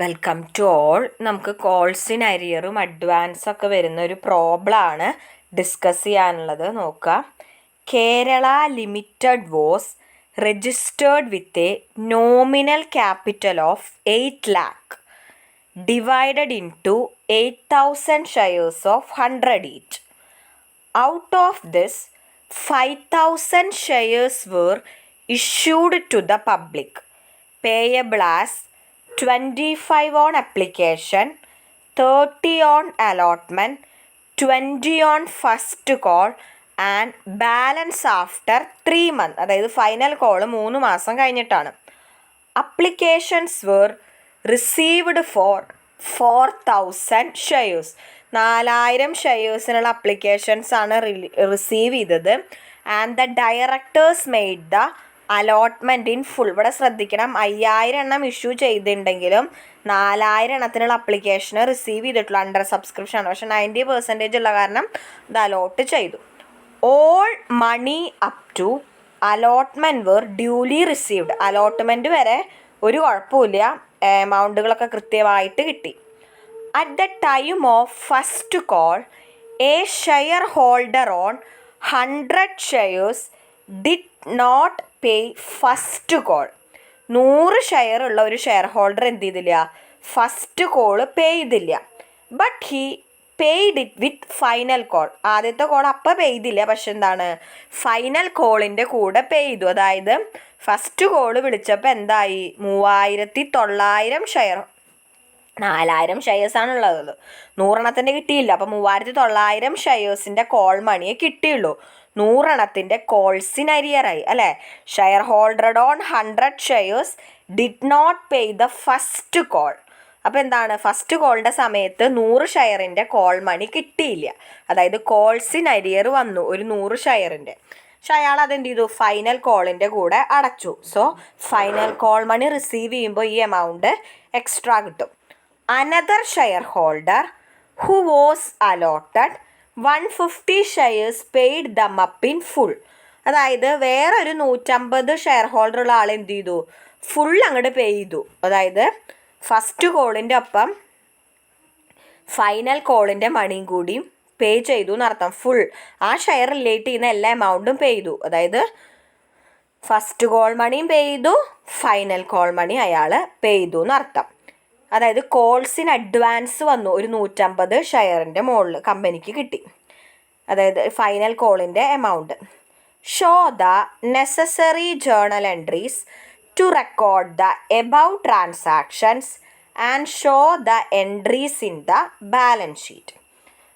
Welcome to all. നമുക്ക് കോൾസിന് അരിയറും അഡ്വാൻസൊക്കെ വരുന്ന ഒരു പ്രോബ്ലമാണ് ഡിസ്കസ് ചെയ്യാനുള്ളത്. നോക്കാം. Kerala limited was registered with a nominal capital of 8 lakh divided into 8,000 shares of 100 each. Out of this, 5,000 shares were issued to the public, payable as 25 on application, 30 on allotment, 20 on first call and balance after 3 months. അതായത് final call 3 മാസം കഴിഞ്ഞിട്ടാണ്. Applications were received for 4,000 shares. 4,000 ഷെയർസിനുള്ള applications ആണ് receive ചെയ്തത്. And the directors made the allotment in full. ഇവിടെ ശ്രദ്ധിക്കണം, 5,000 എണ്ണം issue ചെയ്തിട്ടുണ്ടെങ്കിലും 4,000 എണ്ണത്തിനുള്ള അപ്ലിക്കേഷന് റിസീവ് ചെയ്തിട്ടുള്ളൂ. അണ്ടർ സബ്സ്ക്രിപ്ഷൻ ആണ്, പക്ഷേ 90% ഉള്ള കാരണം ഇത് അലോട്ട് ചെയ്തു. All money up to allotment were duly received. Allotment വരെ ഒരു കുഴപ്പമില്ല, എമൗണ്ടുകളൊക്കെ കൃത്യമായിട്ട് കിട്ടി. At the time of first call a shareholder on 100 shares did not pay first call. 100 share ഉള്ള ഒരു ഷെയർ ഹോൾഡർ എന്ത് ചെയ്തില്ല, ഫസ്റ്റ് കോള് പേ ചെയ്തില്ല. But he paid it with final call. ആദ്യത്തെ കോൾ അപ്പം പേ ചെയ്തില്ല, പക്ഷെ എന്താണ്, ഫൈനൽ കോളിൻ്റെ കൂടെ പേ ചെയ്തു. അതായത് ഫസ്റ്റ് കോള് വിളിച്ചപ്പോൾ എന്തായി, 3,900 ഷെയർ. 4,000 ഷെയർസാണുള്ളത്, 100 എണ്ണത്തിൻ്റെ കിട്ടിയില്ല. അപ്പോൾ 3,900 ഷെയർസിൻ്റെ കോൾ മണിയെ കിട്ടിയുള്ളൂ. 100 എണ്ണത്തിൻ്റെ കോൾസിന് അരിയറായി അല്ലേ. Shareholder on 100 shares did not pay the first call. അപ്പോൾ എന്താണ്, ഫസ്റ്റ് കോളിൻ്റെ സമയത്ത് 100 ഷെയറിൻ്റെ കോൾ മണി കിട്ടിയില്ല. അതായത് കോൾസിന് അരിയർ വന്നു ഒരു 100 ഷെയറിൻ്റെ. പക്ഷെ അയാൾ അതെന്ത് ചെയ്തു, ഫൈനൽ കോളിൻ്റെ കൂടെ അടച്ചു. So final call money receive ചെയ്യുമ്പോൾ ഈ എമൗണ്ട് എക്സ്ട്രാ കിട്ടും. Another shareholder who was allotted 150 shares paid them up in full. അതായത് വേറൊരു 150 ഷെയർ ഹോൾഡർ ഉള്ള ആൾ എന്ത് ചെയ്തു, ഫുൾ അങ്ങോട്ട് പേ ചെയ്തു. അതായത് ഫസ്റ്റ് കോളിൻ്റെ ഒപ്പം ഫൈനൽ കോളിൻ്റെ മണിയും കൂടിയും പേ ചെയ്തു എന്നർത്ഥം. ഫുൾ ആ ഷെയർ റിലേറ്റ് ചെയ്യുന്ന എല്ലാ എമൗണ്ടും പേ ചെയ്തു. അതായത് ഫസ്റ്റ് കോൾ മണിയും പേ ചെയ്തു, ഫൈനൽ കോൾ മണി അയാൾ പേ ചെയ്തു എന്നർത്ഥം. അതായത് കോൾസിന് അഡ്വാൻസ് വന്നു ഒരു 150 ഷെയറിൻ്റെ മുകളിൽ കമ്പനിക്ക് കിട്ടി. അതായത് ഫൈനൽ കോളിൻ്റെ amount. Show the necessary journal entries to record the above transactions and show the entries in the balance sheet.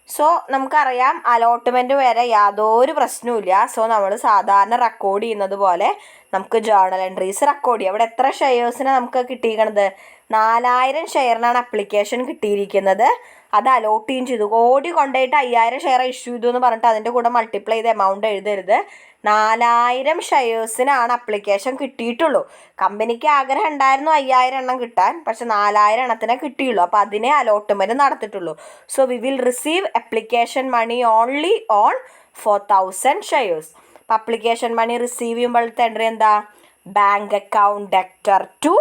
So നമുക്കറിയാം അലോട്ട്മെൻറ്റ് വരെ യാതൊരു പ്രശ്നവുമില്ല. സോ നമ്മൾ സാധാരണ റെക്കോർഡ് ചെയ്യുന്നത് പോലെ നമുക്ക് ജേർണൽ എൻട്രീസ് റെക്കോർഡ് ചെയ്യാം. അവിടെ എത്ര ഷെയർസിനാണ് നമുക്ക് കിട്ടിയിരിക്കണത്, 4,000 ഷെയറിനാണ് അപ്ലിക്കേഷൻ കിട്ടിയിരിക്കുന്നത്. അത് അലോട്ട് ചെയ്യും ചെയ്തു. കോടി കൊണ്ടുപോയിട്ട് 5,000 ഷെയർ ഇഷ്യൂ ചെയ്തു എന്ന് പറഞ്ഞിട്ട് അതിൻ്റെ കൂടെ മൾട്ടിപ്ലൈ ചെയ്ത് എമൗണ്ട് എഴുതരുത്. 4,000 ഷെയർസിനാണ് അപ്ലിക്കേഷൻ കിട്ടിയിട്ടുള്ളൂ. കമ്പനിക്ക് ആഗ്രഹം ഉണ്ടായിരുന്നു 5,000 എണ്ണം കിട്ടാൻ, പക്ഷെ 4,000 എണ്ണത്തിനെ കിട്ടിയുള്ളൂ. അപ്പോൾ അതിനെ അലോട്ട്മെൻറ്റ് നടത്തിയിട്ടുള്ളൂ. So we will receive application money only on 4,000 shares. അപ്പോൾ അപ്ലിക്കേഷൻ മണി റിസീവ് ചെയ്യുമ്പോഴത്തെ എൻട്രി എന്താ, bank account debtor to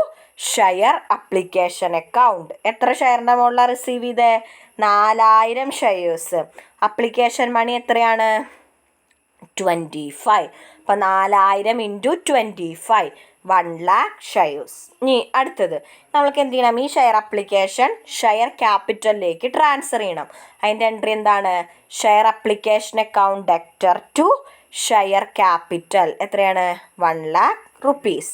share application account. എത്ര ഷെയറിൻ്റെ മുകളിലാണ് റിസീവ് ചെയ്തത്, 4,000 ഷെയർസ്. അപ്ലിക്കേഷൻ മണി എത്രയാണ്, 25. അപ്പോൾ 4,000 ഇൻറ്റു 25, 1 lakh ഷെയർസ്. ഇനി അടുത്തത് നമ്മൾക്ക് എന്ത് ചെയ്യണം, ഈ ഷെയർ അപ്ലിക്കേഷൻ ഷെയർ ക്യാപിറ്റലിലേക്ക് ട്രാൻസ്ഫർ ചെയ്യണം. അതിൻ്റെ എൻട്രി എന്താണ്, share application account debtor to share capital. എത്രയാണ്, 1 lakh rupees.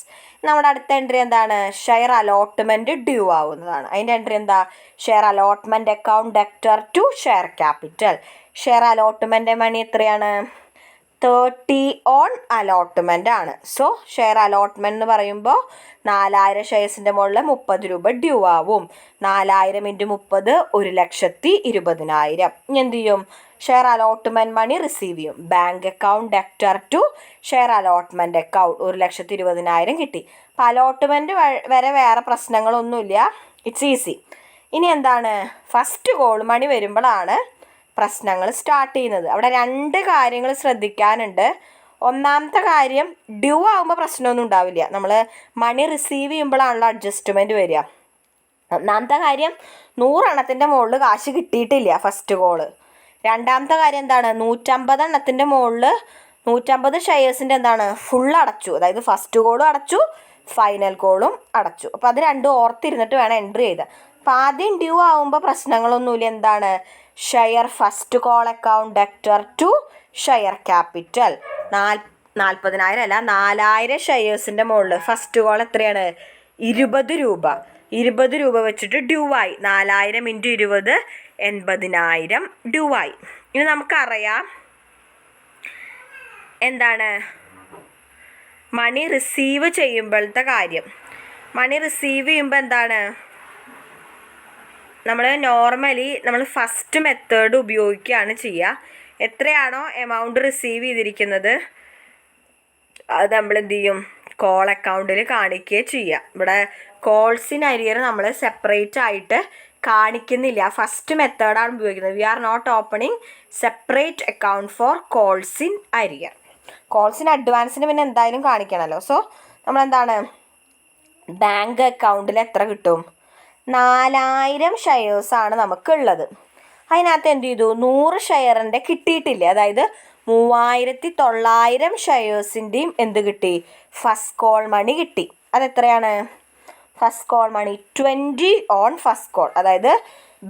നമ്മുടെ അടുത്ത എൻട്രി എന്താണ്, ഷെയർ അലോട്ട്മെൻറ്റ് ഡ്യൂ ആവുന്നതാണ്. അതിൻ്റെ എൻട്രി എന്താ, share allotment account debtor to share capital. Share allotment money എത്രയാണ്, 30 ഓൺ അലോട്ട്മെൻ്റ് ആണ്. സോ ഷെയർ അലോട്ട്മെൻറ്റ് എന്ന് പറയുമ്പോൾ 4,000 ഷെയർസിൻ്റെ മുകളിൽ 30 രൂപ ഡ്യൂ ആവും. 4,000 ഇൻറ്റു 30 1,20,000. ഇനി എന്ത് ചെയ്യും, ഷെയർ അലോട്ട്മെൻറ്റ് മണി റിസീവ് ചെയ്യും. Bank account debtor to share allotment account 1,20,000 കിട്ടി. അപ്പോൾ അലോട്ട്മെൻറ്റ് വരെ വേറെ പ്രശ്നങ്ങളൊന്നുമില്ല, ഇറ്റ്സ് ഈസി. ഇനി എന്താണ്, ഫസ്റ്റ് കോൾ മണി വരുമ്പോഴാണ് പ്രശ്നങ്ങൾ സ്റ്റാർട്ട് ചെയ്യുന്നത്. അവിടെ 2 കാര്യങ്ങൾ ശ്രദ്ധിക്കാനുണ്ട്. ഒന്നാമത്തെ കാര്യം, ഡ്യൂ ആകുമ്പോൾ പ്രശ്നമൊന്നും ഉണ്ടാവില്ല. നമ്മൾ മണി റിസീവ് ചെയ്യുമ്പോഴാണല്ലോ അഡ്ജസ്റ്റ്മെൻറ്റ് വരിക. ഒന്നാമത്തെ കാര്യം 100 എണ്ണത്തിൻ്റെ മുകളിൽ കാശ് കിട്ടിയിട്ടില്ല ഫസ്റ്റ് കോള്. രണ്ടാമത്തെ കാര്യം എന്താണ്, 150 എണ്ണത്തിൻ്റെ മുകളിൽ 150 ഷെയർസിൻ്റെ എന്താണ് ഫുൾ അടച്ചു, അതായത് ഫസ്റ്റ് കോളും അടച്ചു ഫൈനൽ കോളും അടച്ചു. അപ്പോൾ അത് രണ്ടും ഓർത്തിരുന്നിട്ട് വേണം എൻട്രി ചെയ്താൽ. അപ്പോൾ ആദ്യം ഡ്യൂ ആവുമ്പോൾ പ്രശ്നങ്ങളൊന്നുമില്ല. എന്താണ്, share first call account debtor to share capital 40,000 അല്ല 4,000 ഷെയർസിൻ്റെ മുകളിൽ ഫസ്റ്റ് കോൾ എത്രയാണ് 20 രൂപ. 20 രൂപ വെച്ചിട്ട് ഡ്യൂ ആയി. 4,000 × 20 80,000 ഡ്യൂ ആയി. ഇനി നമുക്കറിയാം എന്താണ് മണി റിസീവ് ചെയ്യുമ്പോഴത്തെ കാര്യം. മണി റിസീവ് ചെയ്യുമ്പോൾ എന്താണ്, നമ്മൾ ഫസ്റ്റ് മെത്തേഡ് ഉപയോഗിക്കുകയാണ് ചെയ്യുക. എത്രയാണോ എമൗണ്ട് റിസീവ് ചെയ്തിരിക്കുന്നത് അത് നമ്മൾ എന്ത് ചെയ്യും, കോൾ അക്കൗണ്ടിൽ കാണിക്കുകയും ചെയ്യുക. ഇവിടെ കോൾസ് ഇൻ അരിയർ നമ്മൾ സെപ്പറേറ്റ് ആയിട്ട് കാണിക്കുന്നില്ല, ഫസ്റ്റ് മെത്തേഡാണ് ഉപയോഗിക്കുന്നത്. We are not opening separate account for calls in arrear. Calls in അഡ്വാൻസിന് പിന്നെ എന്തായാലും കാണിക്കണമല്ലോ. സോ നമ്മളെന്താണ്, ബാങ്ക് അക്കൗണ്ടിൽ എത്ര കിട്ടും, 4,000 ഷെയർസാണ് നമുക്കുള്ളത്. അതിനകത്ത് എന്ത് ചെയ്തു, 100 ഷെയറിൻ്റെ കിട്ടിയിട്ടില്ല. അതായത് 3,900 ഷെയർസിൻ്റെയും എന്ത് കിട്ടി, ഫസ്റ്റ് കോൾ മണി കിട്ടി. അതെത്രയാണ്, first call money 20 on first call. അതായത്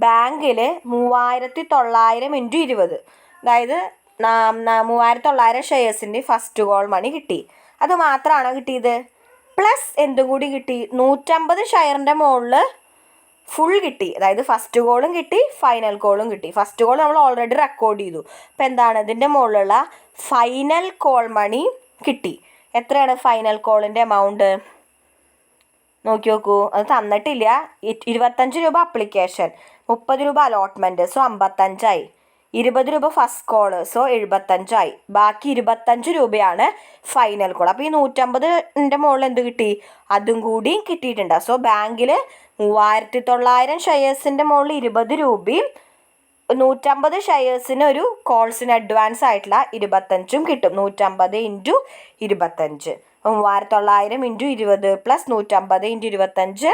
ബാങ്കിൽ 3,900 × 20, അതായത് 3,900 ഷെയർസിൻ്റെ ഫസ്റ്റ് കോൾ മണി കിട്ടി. അത് മാത്രമാണോ കിട്ടിയത്, പ്ലസ് എന്തും കൂടി കിട്ടി, 150 ഷെയറിൻ്റെ മുകളിൽ ഫുൾ കിട്ടി. അതായത് ഫസ്റ്റ് കോളും കിട്ടി ഫൈനൽ കോളും കിട്ടി. ഫസ്റ്റ് കോൾ നമ്മൾ ഓൾറെഡി റെക്കോർഡ് ചെയ്തു. അപ്പോൾ എന്താണ്, ഇതിൻ്റെ മുകളിലുള്ള ഫൈനൽ കോൾ മണി കിട്ടി. എത്രയാണ് ഫൈനൽ കോളിൻ്റെ എമൗണ്ട് നോക്കി നോക്കൂ, അത് തന്നിട്ടില്ല. 25 രൂപ അപ്ലിക്കേഷൻ, 30 രൂപ അലോട്ട്മെൻറ്റ്, സോ 55 20 രൂപ ഫസ്റ്റ് കോള്, സോ 75 ബാക്കി 25 രൂപയാണ് ഫൈനൽ കോൾ. അപ്പോൾ ഈ 150ൻ്റെ മുകളിൽ എന്ത് കിട്ടി, അതും കൂടി കിട്ടിയിട്ടുണ്ട്. സോ ബാങ്കിൽ 3,900 ഷെയർസിൻ്റെ മുകളിൽ 20 രൂപയും 150 ഷെയർസിന് ഒരു കോൾസിന് അഡ്വാൻസ് ആയിട്ടുള്ള 25 കിട്ടും. 150 × 25, 3,900 × 20 പ്ലസ് 150 × 25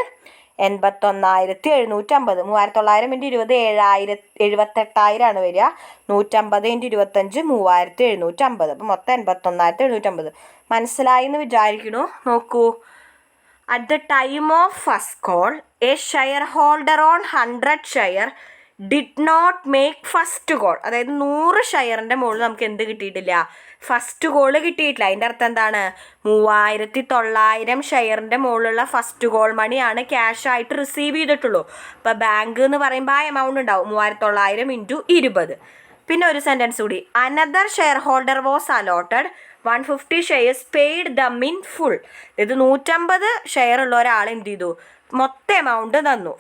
81,750. 3,900 × 20 78,000 ആണ് വരിക. 150 × 25 3,750. അപ്പോൾ മൊത്തം 81,750. മനസ്സിലായി എന്ന് വിചാരിക്കണു. നോക്കൂ, at the time of first call a shareholder on 100 share did not make first call. അതായത് 100 ഷെയറിൻ്റെ മുകളിൽ നമുക്ക് എന്ത് കിട്ടിയിട്ടില്ല, ഫസ്റ്റ് കോള് കിട്ടിയിട്ടില്ല. അതിൻ്റെ അർത്ഥം എന്താണ്, 3,900 ഷെയറിൻ്റെ മുകളിലുള്ള ഫസ്റ്റ് കോൾ മണിയാണ് ക്യാഷ് ആയിട്ട് റിസീവ് ചെയ്തിട്ടുള്ളൂ. അപ്പോൾ ബാങ്ക് എന്ന് പറയുമ്പോൾ ആ എമൗണ്ട് ഉണ്ടാവും 3,900 × 20. പിന്നെ ഒരു സെൻറ്റൻസ് കൂടി, another share holder was allotted 150 shares paid them in full. ഇത് 150 ഷെയർ ഉള്ള ഒരാൾ എന്ത് ചെയ്തു, മൊത്തം എമൗണ്ട് തന്നു.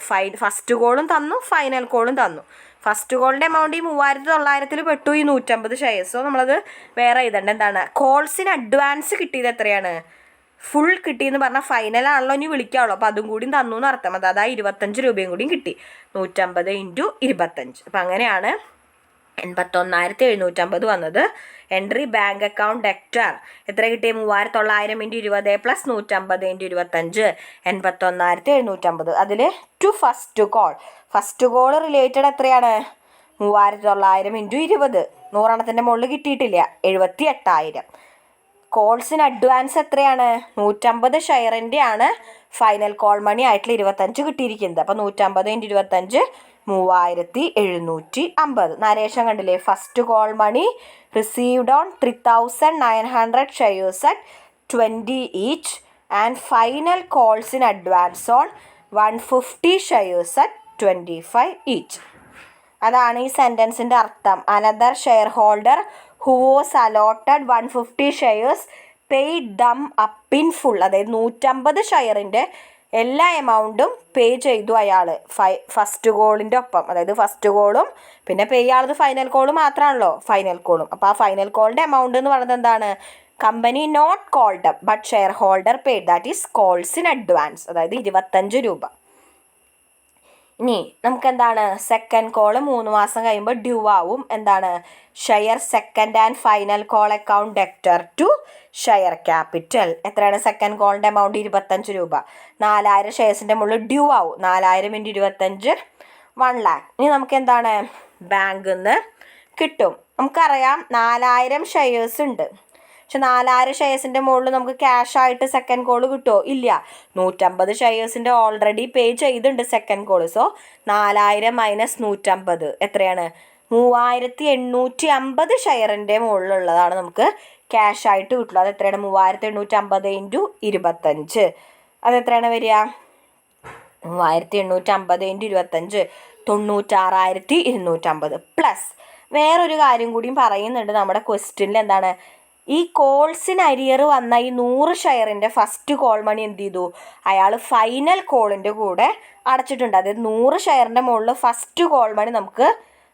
ഫസ്റ്റ് കോളും തന്നു ഫൈനൽ കോളും തന്നു. ഫസ്റ്റ് കോളിൻ്റെ എമൗണ്ട് ഈ 3,900 പെട്ടു, ഈ 150 ഷെയർസ്. സോ നമ്മളത് വേറെ എഴുതണ്ട. എന്താണ്, കോൾസിന് അഡ്വാൻസ് കിട്ടിയത് എത്രയാണ്, ഫുൾ കിട്ടിയെന്ന് പറഞ്ഞാൽ ഫൈനലാണല്ലോ ഇനി വിളിക്കാവുള്ളൂ. അപ്പോൾ അതും കൂടി തന്നു എന്ന് അർത്ഥം. അതായത് 25 രൂപയും കൂടിയും കിട്ടി. 150 × 25. അപ്പം അങ്ങനെയാണ് 81,750 വന്നത്. എൻട്രി ബാങ്ക് അക്കൗണ്ട് ഡെക്റ്റർ എത്ര കിട്ടി, 3,900 × 20 പ്ലസ് 150 × 25 81,750. അതിൽ to first call, first call related എത്രയാണ്, 3,900 × 20, 100 എണ്ണത്തിൻ്റെ മുകളിൽ കിട്ടിയിട്ടില്ല, 78,000. കോൾസിന് അഡ്വാൻസ് എത്രയാണ്, 150 ഷെയറിൻ്റെ ആണ് ഫൈനൽ കോൾ മണി ആയിട്ടുള്ള 25 കിട്ടിയിരിക്കുന്നത്. അപ്പോൾ 150 × 25 3,750. നരേഷൻ കണ്ടില്ലേ, first call money received on 3,900 shares at 20 each and final calls in advance on 150 shares at 25 each. അതാണ് ഈ സെൻറ്റൻസിൻ്റെ അർത്ഥം. Another shareholder who was allotted 150 shares paid them up in full. അതായത് 150 ഷെയറിൻ്റെ എല്ലാ എമൗണ്ടും പേ ചെയ്തു അയാൾ ഫസ്റ്റ് കോളിൻ്റെ ഒപ്പം. അതായത് ഫസ്റ്റ് കോളും പിന്നെ പേ ചെയ്യാനുള്ളത് ഫൈനൽ കോൾ മാത്രമാണല്ലോ, ഫൈനൽ കോളും. അപ്പോൾ ആ ഫൈനൽ കോളിൻ്റെ എമൗണ്ട് എന്ന് പറയുന്നത് എന്താണ്, company not called up but shareholder paid, that is calls in advance. അതായത് 25 രൂപ. ഇനി നമുക്ക് എന്താണ് സെക്കൻഡ് കോള് 3 മാസം കഴിയുമ്പോൾ ഡ്യൂ ആവും. എന്താണ് share second and final call account debtor to share capital. എത്രയാണ് സെക്കൻഡ് കോളിൻ്റെ എമൗണ്ട്? 25 രൂപ. 4000 ഷെയർസിൻ്റെ മുകളിൽ ഡ്യൂ ആവും. 4000 × 25 1 lakh. ഇനി നമുക്ക് എന്താണ് ബാങ്കിൽ നിന്ന് കിട്ടും. നമുക്കറിയാം 4000 ഷെയർസ് ഉണ്ട്. പക്ഷെ 4000 ഷെയർസിൻ്റെ മുകളിൽ നമുക്ക് ക്യാഷ് ആയിട്ട് സെക്കൻഡ് കോൾ കിട്ടുമോ? ഇല്ല. 150 ഷെയർസിൻ്റെ ഓൾറെഡി പേ ചെയ്തിട്ടുണ്ട് സെക്കൻഡ് കോൾ. സോ 4000 - 150 എത്രയാണ്? 3850 ഷെയറിൻ്റെ മുകളിലുള്ളതാണ് നമുക്ക് ക്യാഷ് ആയിട്ട് കിട്ടുള്ളൂ. അത് എത്രയാണ്? 3850 × 25. അതെത്രയാണ് വരിക? 3850 × 25 96,250. പ്ലസ് വേറൊരു കാര്യം കൂടിയും പറയുന്നുണ്ട് നമ്മുടെ ക്വസ്റ്റ്യനിൽ. എന്താണ്? ഈ കോൾസിന് അരിയർ വന്ന ഈ 100 ഷെയറിൻ്റെ ഫസ്റ്റ് കോൾ മണി എന്ത് ചെയ്തു? അയാൾ ഫൈനൽ കോളിൻ്റെ കൂടെ അടച്ചിട്ടുണ്ട്. അതായത് 100 ഷെയറിൻ്റെ മുകളിൽ ഫസ്റ്റ് കോൾ മണി നമുക്ക്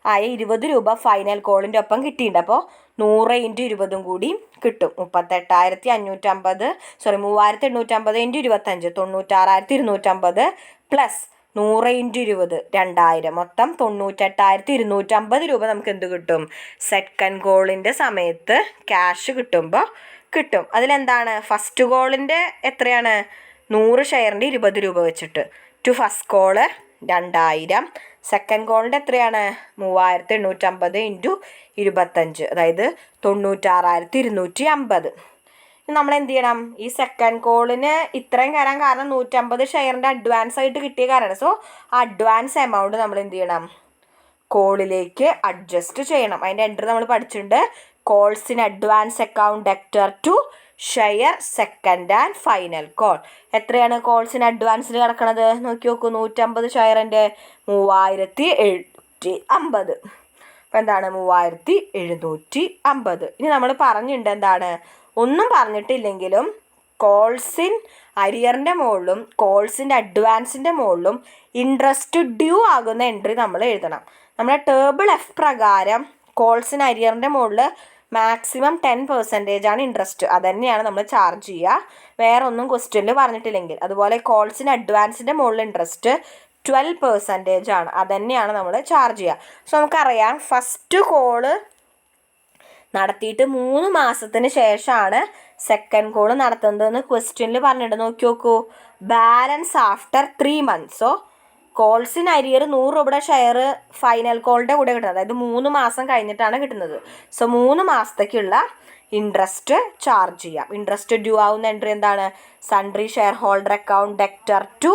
20 രൂപ ഫൈനൽ കോളിൻ്റെ ഒപ്പം കിട്ടിയിട്ടുണ്ട്. അപ്പോൾ 100 × 20 കൂടി കിട്ടും. 38,550 3850 × 25 96,250 പ്ലസ് 100 × 20 2000 മൊത്തം 98,250 രൂപ നമുക്ക് എന്ത് കിട്ടും? സെക്കൻഡ് കോളിൻ്റെ സമയത്ത് ക്യാഷ് കിട്ടുമ്പോൾ കിട്ടും. അതിലെന്താണ് ഫസ്റ്റ് കോളിൻ്റെ എത്രയാണ്? 100 ഷെയറിൻ്റെ 20 രൂപ വെച്ചിട്ട് ടു ഫസ്റ്റ് കോള് 2000. സെക്കൻഡ് കോളിൻ്റെ എത്രയാണ്? 3850 × 25 അതായത് 96,250. നമ്മൾ എന്ത് ചെയ്യണം? ഈ സെക്കൻഡ് കോളിന് ഇത്രയും തരാൻ കാരണം 150 ഷെയറിൻ്റെ അഡ്വാൻസ് ആയിട്ട് കിട്ടിയ കാര്യമാണ്. സോ ആ അഡ്വാൻസ് എമൗണ്ട് നമ്മൾ എന്ത് ചെയ്യണം? കോളിലേക്ക് അഡ്ജസ്റ്റ് ചെയ്യണം. അതിൻ്റെ എൻട്രി നമ്മൾ പഠിച്ചിട്ടുണ്ട്. Calls in advance account debtor to share second and final call. എത്രയാണ് കോൾസ് ഇൻ അഡ്വാൻസിൽ കിടക്കണത്? നോക്കി നോക്കൂ. 150 ഷെയറിൻ്റെ 3750. അപ്പോൾ എന്താണ്? 3750. ഇനി നമ്മൾ പറഞ്ഞിട്ടുണ്ട് എന്താണ്? ഒന്നും പറഞ്ഞിട്ടില്ലെങ്കിലും കോൾസിൻ അരിയറിൻ്റെ മുകളിലും കോൾസിൻ്റെ അഡ്വാൻസിൻ്റെ മുകളിലും ഇൻട്രസ്റ്റ് ഡ്യൂ ആകുന്ന എൻട്രി നമ്മൾ എഴുതണം. നമ്മുടെ ടേബിൾ എഫ് പ്രകാരം കോൾസിൻ അരിയറിൻ്റെ മുകളിൽ മാക്സിമം 10% ആണ് ഇൻട്രസ്റ്റ്. അതുതന്നെയാണ് നമ്മൾ ചാർജ് ചെയ്യുക, വേറെ ഒന്നും ക്വസ്റ്റ്യനിൽ പറഞ്ഞിട്ടില്ലെങ്കിൽ. അതുപോലെ കോൾസിന് അഡ്വാൻസിൻ്റെ മുകളിൽ ഇൻട്രസ്റ്റ് 12% ആണ്. അതുതന്നെയാണ് നമ്മൾ ചാർജ് ചെയ്യുക. സോ നമുക്കറിയാം ഫസ്റ്റ് കോള് നടത്തിയിട്ട് 3 മാസത്തിന് ശേഷമാണ് സെക്കൻഡ് കോള് നടത്തുന്നതെന്ന് ക്വസ്റ്റ്യനിൽ പറഞ്ഞിട്ട് നോക്കി നോക്കൂ. Balance after 3 months. സോ കോൾസിന് അരിയർ 100 രൂപയുടെ ഷെയർ ഫൈനൽ കോളിൻ്റെ കൂടെ കിട്ടുന്നത്. അതായത് 3 മാസം കഴിഞ്ഞിട്ടാണ് കിട്ടുന്നത്. സോ 3 മാസത്തേക്കുള്ള ഇൻട്രസ്റ്റ് ചാർജ് ചെയ്യാം. ഇൻട്രസ്റ്റ് ഡ്യൂ ആവുന്ന എൻട്രി എന്താണ്? Sundry share holder account debtor to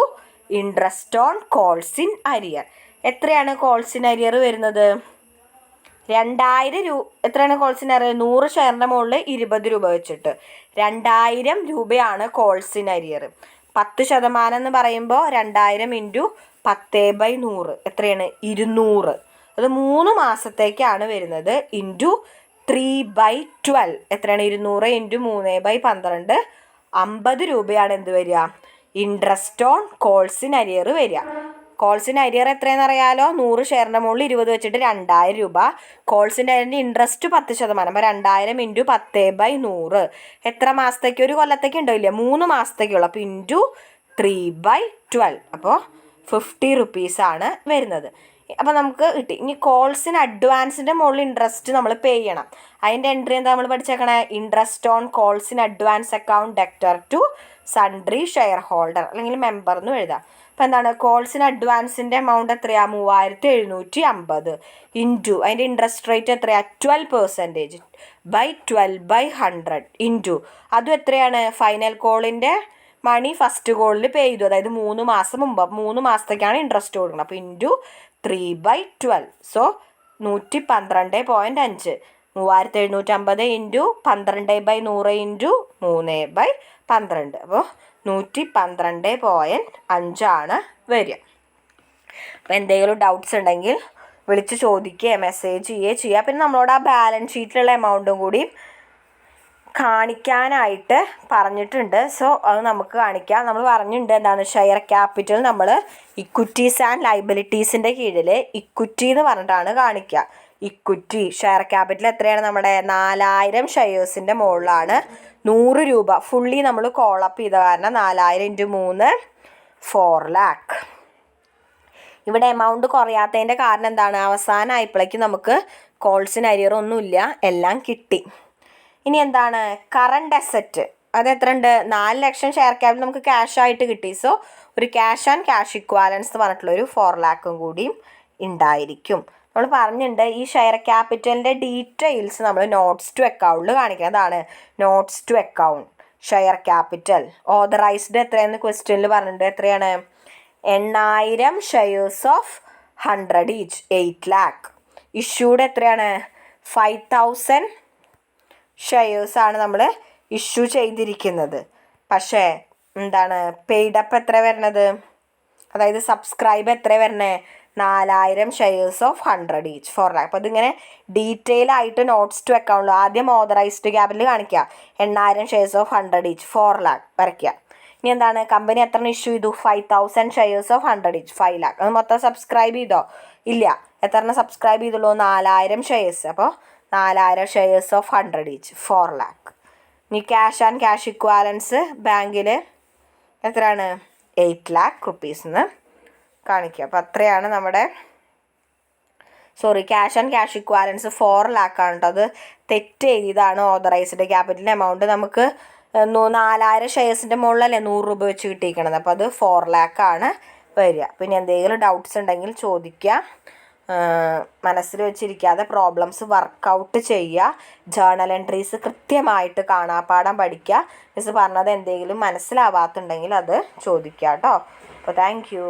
interest on calls in arrear. എത്രയാണ് കോൾസിൻ അരിയർ വരുന്നത്? 2000 രൂപ. എത്രയാണ് കോൾസിൻ അരിയർ? 100 ഷെയറിൻ്റെ മുകളിൽ 20 രൂപ വെച്ചിട്ട് 2000 രൂപയാണ് കോൾസിൻ അരിയർ. 10% എന്ന് പറയുമ്പോൾ 2000 × 10/100 എത്രയാണ്? 200. അത് 3 മാസത്തേക്കാണ് വരുന്നത്. ഇൻറ്റു 3/12 എത്രയാണ്? 200 × 3/12 50 രൂപയാണ് എന്ത് വരിക? ഇൻട്രസ്റ്റ് ഓൺ കോൾസിൻ അരിയർ വരിക. കോൾസിൻ്റെ അരിയർ എത്രയെന്ന് അറിയാലോ? 100 ഷെയറിൻ്റെ മുകളിൽ 20 വെച്ചിട്ട് 2000 രൂപ. കോൾസിൻ്റെ അരിയറിൻ്റെ ഇൻട്രസ്റ്റ് 10%. അപ്പോൾ 2000 × 10/100 എത്ര മാസത്തേക്ക്? ഒരു കൊല്ലത്തേക്ക് ഉണ്ടാവില്ല, 3 മാസത്തേക്കുള്ള. അപ്പോൾ ഇൻറ്റു 3/12 അപ്പോൾ 50 റുപ്പീസാണ് വരുന്നത്. അപ്പോൾ നമുക്ക് കിട്ടി. ഇനി കോൾസിന് അഡ്വാൻസിൻ്റെ മുകളിൽ ഇൻട്രസ്റ്റ് നമ്മൾ പേ ചെയ്യണം. അതിൻ്റെ എൻട്രി എന്താ നമ്മൾ പഠിച്ചേക്കണേ? Interest on calls in advance account debtor to sundry share holder അല്ലെങ്കിൽ മെമ്പർ എന്ന് എഴുതാം. അപ്പോൾ എന്താണ്? കോൾസിന് അഡ്വാൻസിൻ്റെ എമൗണ്ട് എത്രയാണ്? 3750 ഇൻറ്റു അതിൻ്റെ ഇൻട്രസ്റ്റ് റേറ്റ് എത്രയാണ്? 12% ബൈ 12/100 ഇൻറ്റു അതും എത്രയാണ്? ഫൈനൽ കോളിൻ്റെ മണി ഫസ്റ്റ് കോളിൽ പേ ചെയ്തു. അതായത് 3 മാസം മുമ്പ് 3 മാസത്തേക്കാണ് ഇൻട്രസ്റ്റ് കൊടുക്കുന്നത്. അപ്പോൾ ഇൻറ്റു 3/12. സോ 112.5. 3750 into 12/100 into 3/12. അപ്പോൾ 112.5 വരിക. അപ്പോൾ എന്തെങ്കിലും ഡൗട്ട്സ് ഉണ്ടെങ്കിൽ വിളിച്ച് ചോദിക്കുകയോ മെസ്സേജ് ചെയ്യുകയോ ചെയ്യുക. പിന്നെ നമ്മളോട് ആ ബാലൻസ് ഷീറ്റിലുള്ള എമൗണ്ടും കൂടി കാണിക്കാനായിട്ട് പറഞ്ഞിട്ടുണ്ട്. സോ അത് നമുക്ക് കാണിക്കാം. നമ്മൾ പറഞ്ഞിട്ടുണ്ട് എന്താണ്? ഷെയർ ക്യാപിറ്റൽ നമ്മൾ ഇക്വിറ്റീസ് ആൻഡ് ലൈബിലിറ്റീസിൻ്റെ കീഴിൽ ഇക്വിറ്റി എന്ന് പറഞ്ഞിട്ടാണ് കാണിക്കുക. ഇക്വിറ്റി ഷെയർ ക്യാപിറ്റൽ എത്രയാണ്? നമ്മുടെ 4000 ഷെയർസിൻ്റെ മുകളിലാണ് 100 രൂപ ഫുള്ളി നമ്മൾ കോളപ്പ് ചെയ്ത കാരണം 4000 × 3 4 lakh. ഇവിടെ എമൗണ്ട് കുറയാത്തതിൻ്റെ കാരണം എന്താണ്? അവസാനമായപ്പോഴേക്കും നമുക്ക് കോൾസിന് അരിയർ ഒന്നുമില്ല, എല്ലാം കിട്ടി. ഇനി എന്താണ് കറണ്ട് അസറ്റ്? അത് എത്ര ഉണ്ട്? 4 ലക്ഷം ഷെയർ ക്യാപിറ്റൽ നമുക്ക് ക്യാഷ് ആയിട്ട് കിട്ടി. സോ ഒരു ക്യാഷ് ആൻഡ് ക്യാഷ് ഇക്വാലൻസ് എന്ന് പറഞ്ഞിട്ടുള്ളൊരു 4 lakhം കൂടിയും ഉണ്ടായിരിക്കും. നമ്മൾ പറഞ്ഞിട്ടുണ്ട് ഈ ഷെയർ ക്യാപിറ്റലിൻ്റെ ഡീറ്റെയിൽസ് നമ്മൾ നോട്ട്സ് ടു അക്കൗണ്ടിൽ കാണിക്കണം. അതാണ് notes to account. Share capital authorised എത്രയെന്ന് ക്വസ്റ്റ്യനിൽ പറഞ്ഞിട്ടുണ്ട്. എത്രയാണ്? 8000 shares of 100 each, 8 lakh. Issued എത്രയാണ്? 5000 ഷെയർസാണ് നമ്മൾ ഇഷ്യൂ ചെയ്തിരിക്കുന്നത്. പക്ഷേ എന്താണ് പെയ്ഡപ്പ് എത്ര വരണത്? അതായത് സബ്സ്ക്രൈബ് എത്ര വരണേ? 4000 ഷെയർസ് ഓഫ് 100 ഈച്ച്, 4 lakh. അപ്പോൾ ഇതിങ്ങനെ ഡീറ്റെയിൽ ആയിട്ട് നോട്ട്സ് ടു അക്കൗണ്ടിൽ ആദ്യം ഓതറൈസ്ഡ് ക്യാപിറ്റൽ കാണിക്കുക, 8000 ഷെയർസ് ഓഫ് 100 ഈച്ച്, 4 lakh വരയ്ക്കുക. ഇനി എന്താണ് കമ്പനി എത്ര ഇഷ്യൂ ചെയ്തു? 5000 ഷെയർസ് ഓഫ് 100 ഈച്ച്, 5 lakh. അത് മൊത്തം സബ്സ്ക്രൈബ് ചെയ്തോ? ഇല്ല. എത്ര സബ്സ്ക്രൈബ് ചെയ്തുള്ളൂ? 4000 ഷെയർസ്. അപ്പോൾ 4000 ഷെയർസ് ഓഫ് 100 ഈച്ച്, 4 lakh. ഇനി ക്യാഷ് ആൻഡ് ക്യാഷ് ഇക്വാലൻസ് ബാങ്കിൽ എത്രയാണ്? 8 lakh റുപ്പീസ് കാണിക്കുക. അപ്പോൾ അത്രയാണ് നമ്മുടെ cash and cash equivalence 4 lakh ആണ് കേട്ടോ. അത് തെറ്റ് എഴുതിയതാണ്. ഓതറൈസ്ഡ് ക്യാപിറ്റലിൻ്റെ എമൗണ്ട് നമുക്ക് 4000 ഷെയർസിൻ്റെ മുകളിലല്ലേ 100 രൂപ വെച്ച് കിട്ടിയിരിക്കണത്. അപ്പോൾ അത് 4 lakh ആണ് വരിക. പിന്നെ എന്തെങ്കിലും ഡൗട്ട്സ് ഉണ്ടെങ്കിൽ ചോദിക്കുക. മനസ്സിൽ വെച്ചിരിക്കാതെ പ്രോബ്ലംസ് വർക്കൗട്ട് ചെയ്യുക. ജേർണൽ എൻട്രീസ് കൃത്യമായിട്ട് കാണാപ്പാഠം പഠിക്കുക. മിസ് പറഞ്ഞത് എന്തെങ്കിലും മനസ്സിലാവാത്തുണ്ടെങ്കിൽ അത് ചോദിക്കുക കേട്ടോ. അപ്പോൾ താങ്ക് യു.